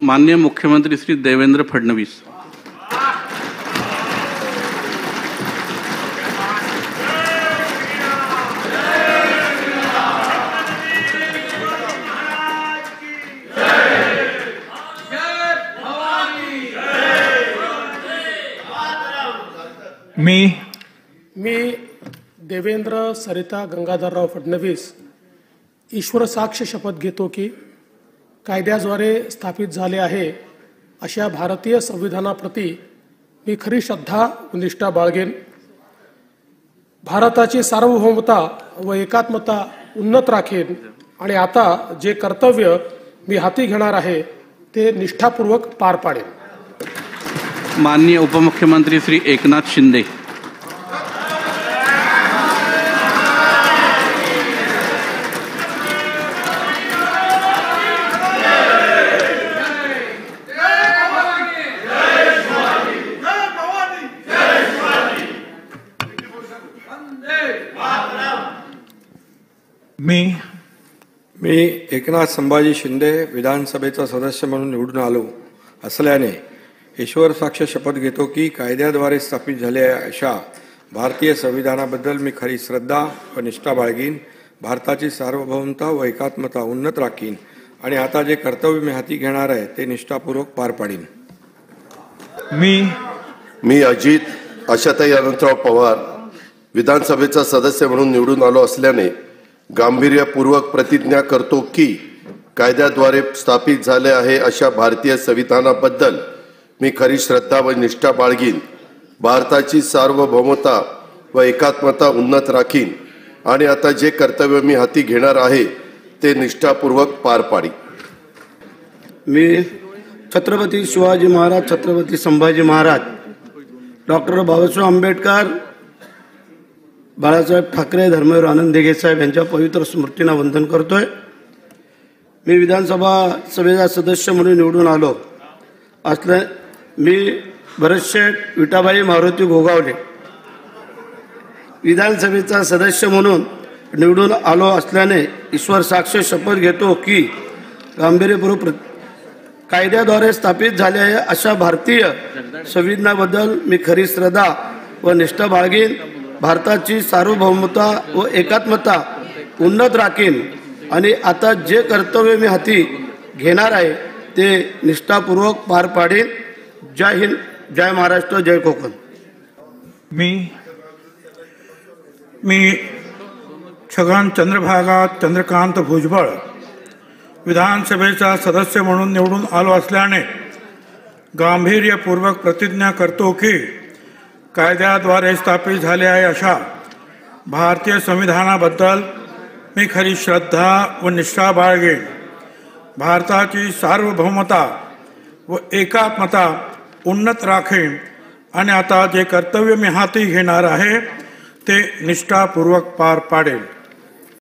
माननीय मुख्यमंत्री श्री देवेंद्र फडणवीस। मी देवेंद्र सरिता गंगाधरराव फडणवीस ईश्वर साक्ष शपथ घेतो की कायद्याद्वारे स्थापित झाले आहे अशा भारतीय संविधानाप्रती मी खरी श्रद्धा व निष्ठा बाळगेन। भारताची सार्वभौमता व एकात्मता उन्नत राखेन आणि आता जे कर्तव्य मी हाती घेणार आहे ते निष्ठापूर्वक पार पाडेन। माननीय उपमुख्यमंत्री श्री एकनाथ शिंदे। मी एकनाथ संभाजी शिंदे विधानसभेचा सदस्य म्हणून निवडून आलो असल्याने ईश्वर साक्ष शपथ घेतो की कायद्याद्वारे स्थापित झालेल्या अशा भारतीय संविधानाबद्दल मी खरी श्रद्धा व निष्ठा बाळगीन, भारताची सार्वभौमता व एकात्मता उन्नत राखीन आणि आता जे कर्तव्य मी हाती घेणार आहे ते निष्ठापूर्वक पार पाडीन। मी अजित आशाताई अनंतराव पवार विधानसभेचा सदस्य म्हणून निवडून आलो असल्याने गांभीर्यपूर्वक प्रतिज्ञा करतो की कायद्याद्वारे स्थापित झाले आहे अशा भारतीय संविधानाबद्दल मी खरी श्रद्धा व निष्ठा बाळगीन, भारताची सार्वभौमता व एकात्मता उन्नत राखीन आणि आता जे कर्तव्य मी हाती घेणार आहे ते निष्ठापूर्वक पार पाडीन। मी छत्रपती शिवाजी महाराज, छत्रपती संभाजी महाराज, डॉक्टर बाबासाहेब आंबेडकर, बाळासाहेब ठाकरे, धर्मवीर आनंद दिघे साहेब यांच्या पवित्र स्मृतींना वंदन करतोय। मी विधानसभेचा सदस्य म्हणून निवडून आलो असल्या मी भरतशेठ विठाबाई मारुती गोगावले विधानसभेचा सदस्य म्हणून निवडून आलो असल्याने ईश्वर साक्ष शपथ घेतो की गांभीर्यपूर्वक कायद्याद्वारे स्थापित झालेल्या अशा भारतीय संविधानाबद्दल मी खरी श्रद्धा व निष्ठा बाळगीन, भारताची सार्वभौमता व एकात्मता उन्नत राखीन आणि आता जे कर्तव्य मी हाती घेणार आहे ते निष्ठापूर्वक पार पाडीन। जय हिंद, जय महाराष्ट्र, जय कोकण। मी छगन चंद्रभागा चंद्रकांत भुजबळ विधानसभेचा सदस्य म्हणून निवडून आलो असल्याने गांभीर्यपूर्वक प्रतिज्ञा करतो की कायद्याद्वारे स्थापित झाले आहे अशा भारतीय संविधानाबद्दल मी खरी श्रद्धा व निष्ठा बाळगेन, भारताची सार्वभौमता व एकात्मता उन्नत राखेन आणि आता जे कर्तव्य मी हाती घेणार आहे ते निष्ठापूर्वक पार पाडेन।